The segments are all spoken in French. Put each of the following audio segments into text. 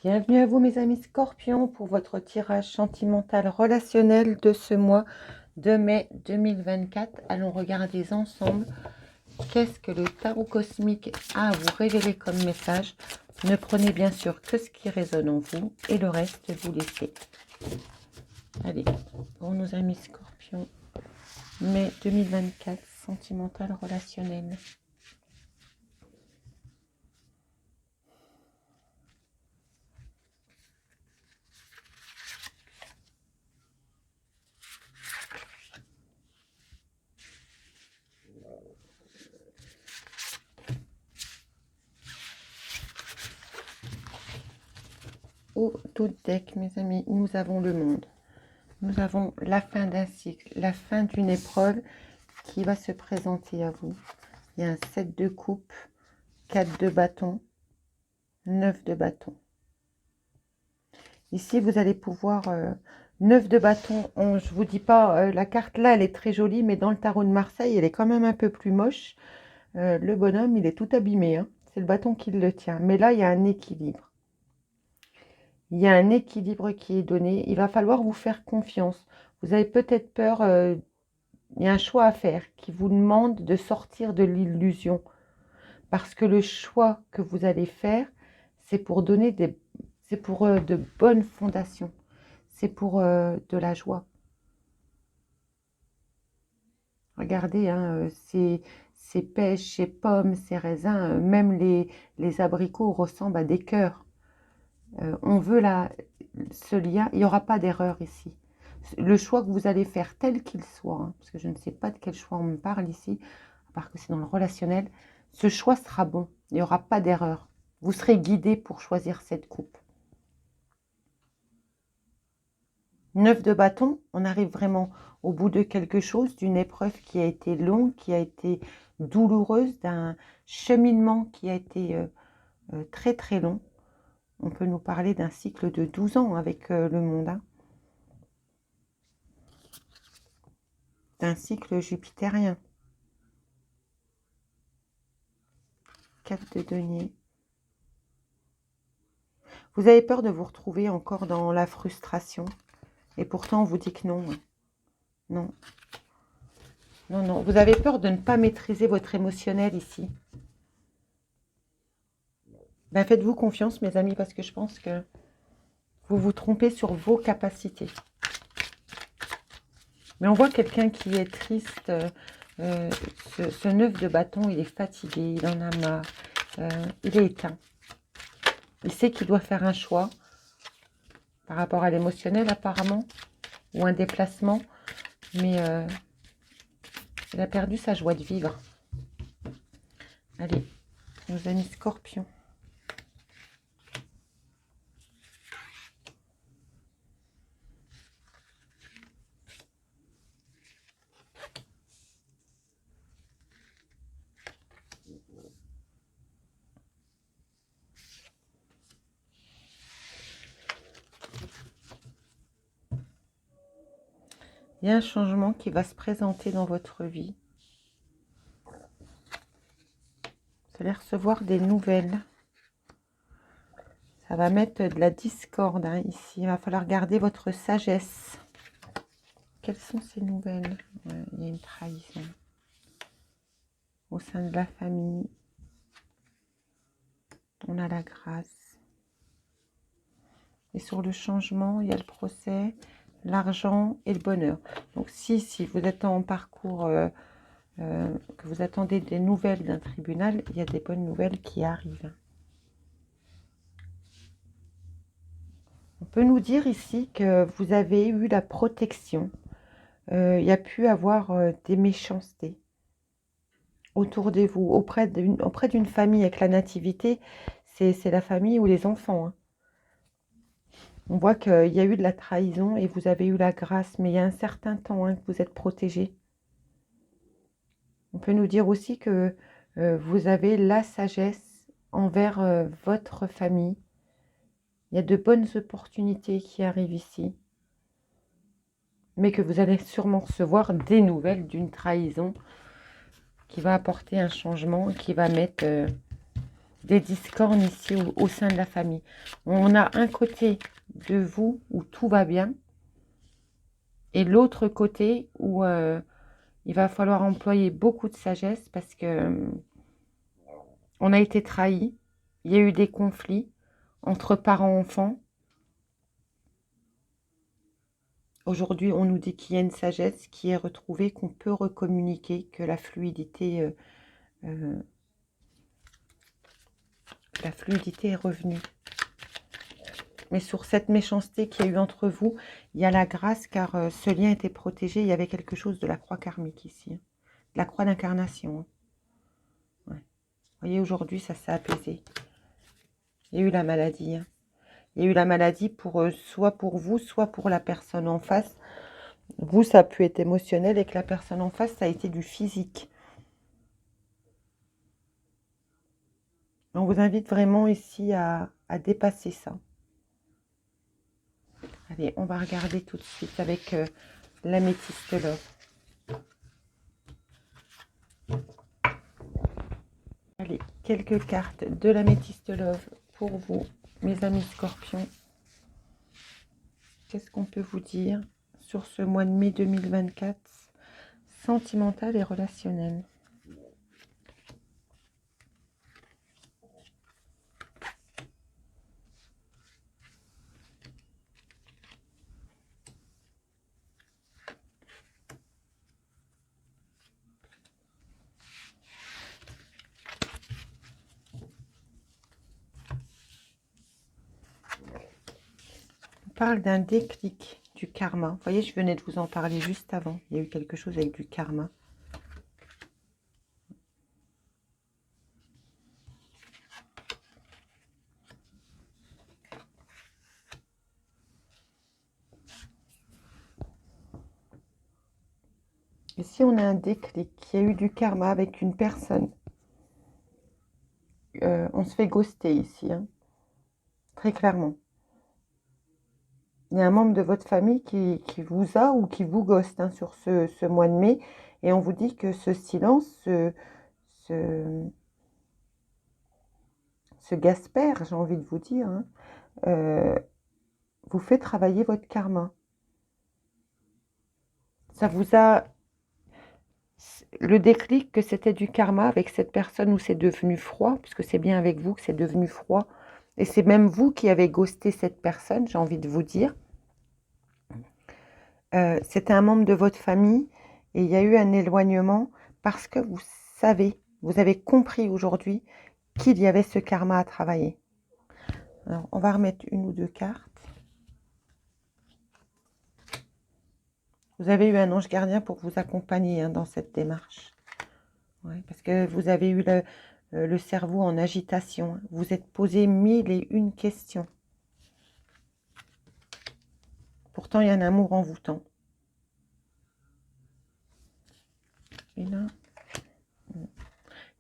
Bienvenue à vous mes amis Scorpions pour votre tirage sentimental relationnel de ce mois de mai 2024. Allons regarder ensemble qu'est-ce que le tarot cosmique a à vous révéler comme message. Ne prenez bien sûr que ce qui résonne en vous et le reste vous laissez. Allez, pour nos amis Scorpions, mai 2024, sentimental relationnel. Au tout deck, mes amis, nous avons le monde. Nous avons la fin d'un cycle, la fin d'une épreuve qui va se présenter à vous. Il y a un 7 de coupe, 4 de bâton, 9 de bâton. Ici, vous allez pouvoir... 9 de bâton, je vous dis pas, la carte là, elle est très jolie, mais dans le tarot de Marseille, elle est quand même un peu plus moche. Le bonhomme, il est tout abîmé, hein. C'est le bâton qui le tient. Mais là, il y a un équilibre. Il y a un équilibre qui est donné. Il va falloir vous faire confiance. Vous avez peut-être peur, il y a un choix à faire qui vous demande de sortir de l'illusion. Parce que le choix que vous allez faire, c'est pour donner c'est pour de bonnes fondations. C'est pour de la joie. Regardez, hein, ces pêches, ces pommes, ces raisins, même les abricots ressemblent à des cœurs. On veut ce lien, il n'y aura pas d'erreur ici. Le choix que vous allez faire, tel qu'il soit, hein, parce que je ne sais pas de quel choix on me parle ici, à part que c'est dans le relationnel, ce choix sera bon, il n'y aura pas d'erreur. Vous serez guidé pour choisir cette coupe. 9 de bâton, on arrive vraiment au bout de quelque chose, d'une épreuve qui a été longue, qui a été douloureuse, d'un cheminement qui a été très très long. On peut nous parler d'un cycle de 12 ans avec le monde, hein. D'un cycle jupitérien. 4 de denier. Vous avez peur de vous retrouver encore dans la frustration. Et pourtant, on vous dit que non. Non. Non, non. Vous avez peur de ne pas maîtriser votre émotionnel ici. Ben, faites-vous confiance, mes amis, parce que je pense que vous vous trompez sur vos capacités. Mais on voit quelqu'un qui est triste. Ce 9 de bâton, il est fatigué, il en a marre. Il est éteint. Il sait qu'il doit faire un choix par rapport à l'émotionnel, apparemment, ou un déplacement. Mais il a perdu sa joie de vivre. Allez, nos amis Scorpions. Il y a un changement qui va se présenter dans votre vie. Vous allez recevoir des nouvelles. Ça va mettre de la discorde, hein, ici. Il va falloir garder votre sagesse. Quelles sont ces nouvelles? Ouais, il y a une trahison au sein de la famille. On a la grâce. Et sur le changement, il y a le procès, l'argent et le bonheur. Donc si vous êtes en parcours, que vous attendez des nouvelles d'un tribunal, il y a des bonnes nouvelles qui arrivent. On peut nous dire ici que vous avez eu la protection. Il y a pu avoir des méchancetés autour de vous, auprès d'une famille avec la nativité. C'est la famille ou les enfants, hein. On voit qu'il y a eu de la trahison et vous avez eu la grâce, mais il y a un certain temps, hein, que vous êtes protégé. On peut nous dire aussi que vous avez la sagesse envers votre famille. Il y a de bonnes opportunités qui arrivent ici, mais que vous allez sûrement recevoir des nouvelles d'une trahison qui va apporter un changement, qui va mettre des discordes ici au sein de la famille. On a un côté de vous où tout va bien et l'autre côté où il va falloir employer beaucoup de sagesse parce que on a été trahis, il y a eu des conflits entre parents-enfants. Aujourd'hui, on nous dit qu'il y a une sagesse qui est retrouvée, qu'on peut recommuniquer, que la fluidité est revenue. Mais sur cette méchanceté qu'il y a eu entre vous, il y a la grâce car ce lien était protégé. Il y avait quelque chose de la croix karmique ici. Hein. De la croix d'incarnation. Hein. Ouais. Vous voyez, aujourd'hui, ça s'est apaisé. Il y a eu la maladie. Hein. Il y a eu la maladie pour soit pour vous, soit pour la personne en face. Vous, ça a pu être émotionnel et que la personne en face, ça a été du physique. On vous invite vraiment ici à dépasser ça. Allez, on va regarder tout de suite avec l'améthyste love. Allez, quelques cartes de l'améthyste love pour vous, mes amis scorpions. Qu'est-ce qu'on peut vous dire sur ce mois de mai 2024, sentimental et relationnel? Parle d'un déclic du karma. Vous voyez, je venais de vous en parler juste avant. Il y a eu quelque chose avec du karma. Ici, on a un déclic. Il y a eu du karma avec une personne. On se fait ghoster ici, hein, très clairement. Il y a un membre de votre famille qui vous a ou qui vous ghoste hein, sur ce mois de mai. Et on vous dit que ce silence, ce gaspère, j'ai envie de vous dire, hein, vous fait travailler votre karma. Ça vous a... Le déclic que c'était du karma avec cette personne où c'est devenu froid, puisque c'est bien avec vous que c'est devenu froid. Et c'est même vous qui avez ghosté cette personne, j'ai envie de vous dire. C'était un membre de votre famille et il y a eu un éloignement parce que vous savez, vous avez compris aujourd'hui qu'il y avait ce karma à travailler. Alors, on va remettre une ou deux cartes. Vous avez eu un ange gardien pour vous accompagner hein, dans cette démarche. Ouais, parce que vous avez eu le cerveau en agitation. Vous êtes posé 1001 questions. Pourtant, il y a un amour envoûtant. Et là,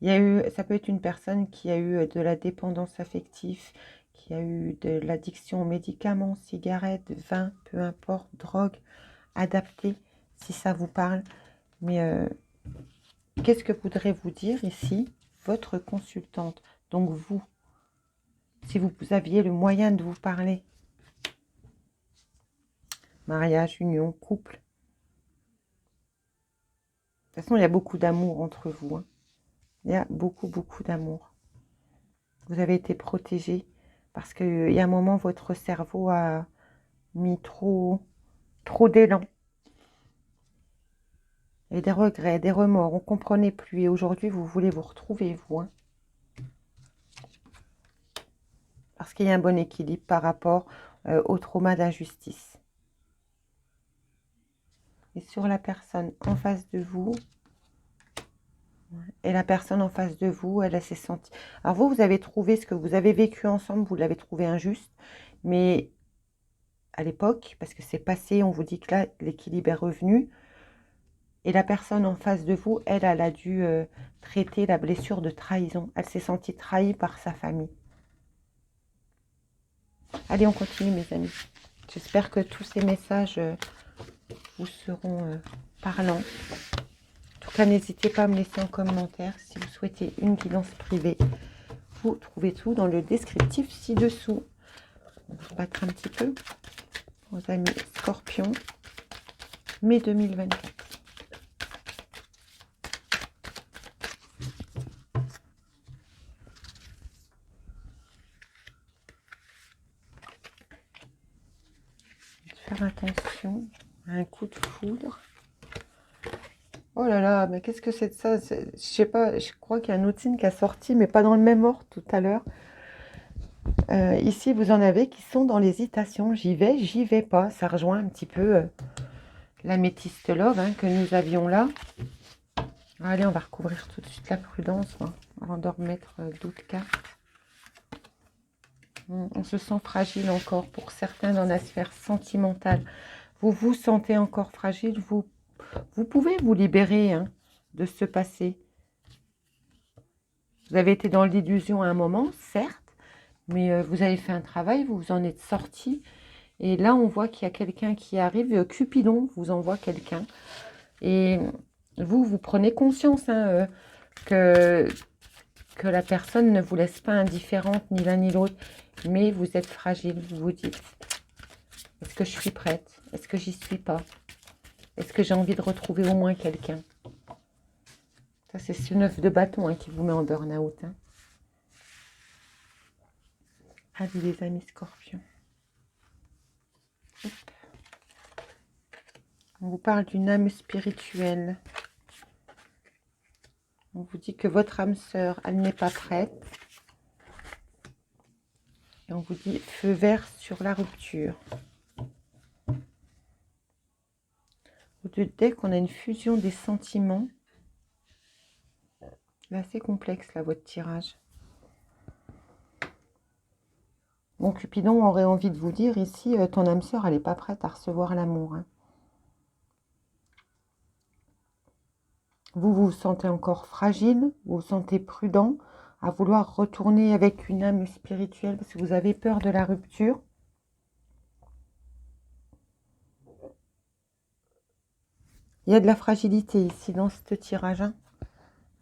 il y a eu, ça peut être une personne qui a eu de la dépendance affective, qui a eu de l'addiction aux médicaments, cigarettes, vin, peu importe, drogue, adaptée, si ça vous parle. Mais qu'est-ce que voudrait vous dire ici votre consultante? Donc vous, si vous aviez le moyen de vous parler. Mariage, union, couple. De toute façon, il y a beaucoup d'amour entre vous. Hein. Il y a beaucoup, beaucoup d'amour. Vous avez été protégé parce qu'il y a un moment, votre cerveau a mis trop d'élan. Et des regrets, des remords, on ne comprenait plus. Et aujourd'hui, vous voulez vous retrouver, vous. Hein. Parce qu'il y a un bon équilibre par rapport au trauma d'injustice. Et sur la personne en face de vous, et la personne en face de vous, elle s'est sentie... Alors vous avez trouvé ce que vous avez vécu ensemble, vous l'avez trouvé injuste, mais à l'époque, parce que c'est passé, on vous dit que là, l'équilibre est revenu, et la personne en face de vous, elle a dû traiter la blessure de trahison. Elle s'est sentie trahie par sa famille. Allez, on continue, mes amis. J'espère que tous ces messages vous seront parlants. En tout cas, n'hésitez pas à me laisser en commentaire si vous souhaitez une guidance privée. vous trouvez tout dans le descriptif ci-dessous. On va battre un petit peu aux amis Scorpion, mai 2024. Faire attention à un coup de foudre. Oh là là, mais qu'est-ce que c'est de ça? Je sais pas, je crois qu'il y a un autre signe qui a sorti, mais pas dans le même ordre tout à l'heure. Ici, vous en avez qui sont dans l'hésitation. J'y vais pas. Ça rejoint un petit peu l'améthyste love hein, que nous avions là. Allez, on va recouvrir tout de suite la prudence hein, avant de remettre d'autres cartes. On se sent fragile encore pour certains dans la sphère sentimentale. Vous vous sentez encore fragile, vous pouvez vous libérer hein, de ce passé. Vous avez été dans l'illusion à un moment, certes, mais vous avez fait un travail, vous vous en êtes sorti. Et là, on voit qu'il y a quelqu'un qui arrive. Cupidon vous envoie quelqu'un. Et vous prenez conscience hein, que la personne ne vous laisse pas indifférente, ni l'un ni l'autre. Mais vous êtes fragile, vous vous dites. Est-ce que je suis prête? Est-ce que j'y suis pas? Est-ce que j'ai envie de retrouver au moins quelqu'un? Ça, c'est ce 9 de bâton hein, qui vous met en burn-out. Hein. Allez, les amis Scorpions. Hop. On vous parle d'une âme spirituelle. On vous dit que votre âme sœur, elle n'est pas prête. Et on vous dit feu vert sur la rupture. Au deck, on a une fusion des sentiments. C'est assez complexe là, votre tirage. Bon, Cupidon aurait envie de vous dire ici, ton âme sœur, elle n'est pas prête à recevoir l'amour. Hein. Vous vous sentez encore fragile, vous vous sentez prudent à vouloir retourner avec une âme spirituelle parce que vous avez peur de la rupture. Il y a de la fragilité ici dans ce tirage. Hein.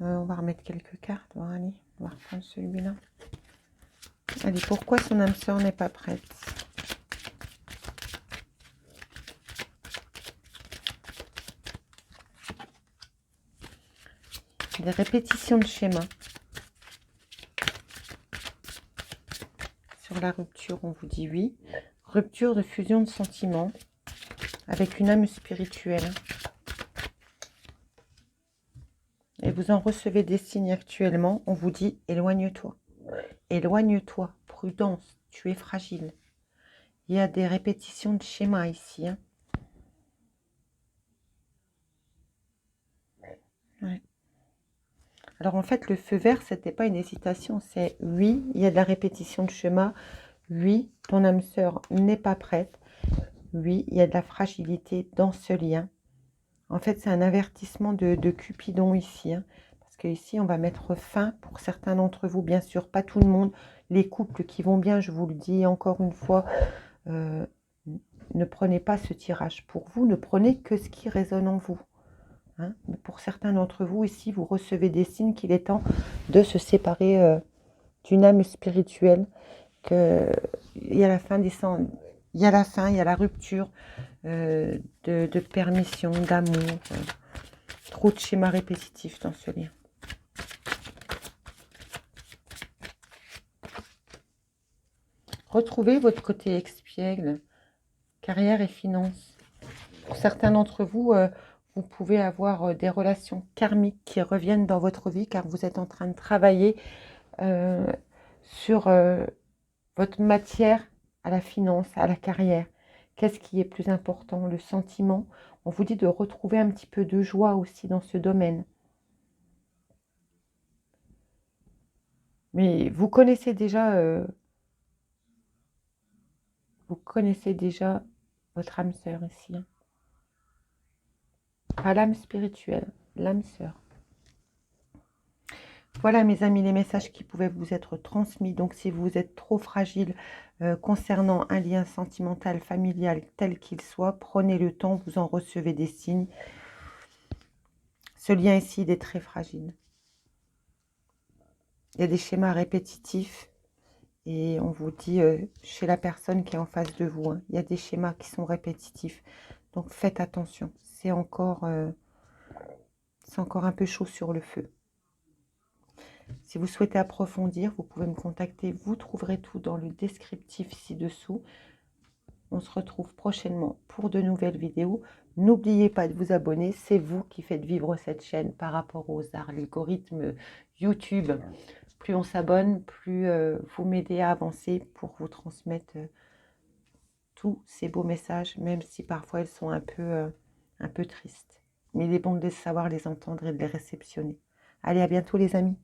On va remettre quelques cartes. Bon, allez, on va reprendre celui-là. Allez, pourquoi son âme sœur n'est pas prête? Des répétitions de schémas. Sur la rupture, on vous dit oui. Rupture de fusion de sentiments avec une âme spirituelle. Et vous en recevez des signes actuellement. On vous dit éloigne-toi. Éloigne-toi. Prudence. Tu es fragile. Il y a des répétitions de schémas ici. Hein. Ouais. Alors en fait, le feu vert, c'était pas une hésitation. C'est oui, il y a de la répétition de schéma. Oui, ton âme sœur n'est pas prête. Oui, il y a de la fragilité dans ce lien. En fait, c'est un avertissement de Cupidon ici. Hein, parce que ici, on va mettre fin pour certains d'entre vous. Bien sûr, pas tout le monde. Les couples qui vont bien, je vous le dis encore une fois, ne prenez pas ce tirage pour vous. Ne prenez que ce qui résonne en vous. Hein. Mais pour certains d'entre vous, ici, vous recevez des signes qu'il est temps de se séparer d'une âme spirituelle. Il y a la fin des sangs. Il y a la fin, il y a la rupture de permission, d'amour. Trop de schémas répétitifs dans ce lien. Retrouvez votre côté espiègle, carrière et finances. Pour certains d'entre vous, vous pouvez avoir des relations karmiques qui reviennent dans votre vie car vous êtes en train de travailler sur votre matière à la finance, à la carrière. Qu'est-ce qui est plus important? Le sentiment. On vous dit de retrouver un petit peu de joie aussi dans ce domaine. Mais vous connaissez déjà votre âme sœur ici. Hein. Pas l'âme spirituelle, l'âme sœur. Voilà mes amis, les messages qui pouvaient vous être transmis. Donc si vous êtes trop fragile concernant un lien sentimental, familial, tel qu'il soit, prenez le temps, vous en recevez des signes. Ce lien ici, il est très fragile. Il y a des schémas répétitifs et on vous dit chez la personne qui est en face de vous, hein, il y a des schémas qui sont répétitifs. Donc faites attention. C'est encore un peu chaud sur le feu. Si vous souhaitez approfondir, vous pouvez me contacter. Vous trouverez tout dans le descriptif ci-dessous. On se retrouve prochainement pour de nouvelles vidéos. N'oubliez pas de vous abonner. C'est vous qui faites vivre cette chaîne par rapport aux algorithmes YouTube. Plus on s'abonne, plus vous m'aidez à avancer pour vous transmettre tous ces beaux messages, même si parfois ils sont un peu tristes. Mais il est bon de savoir les entendre et de les réceptionner. Allez, à bientôt les amis.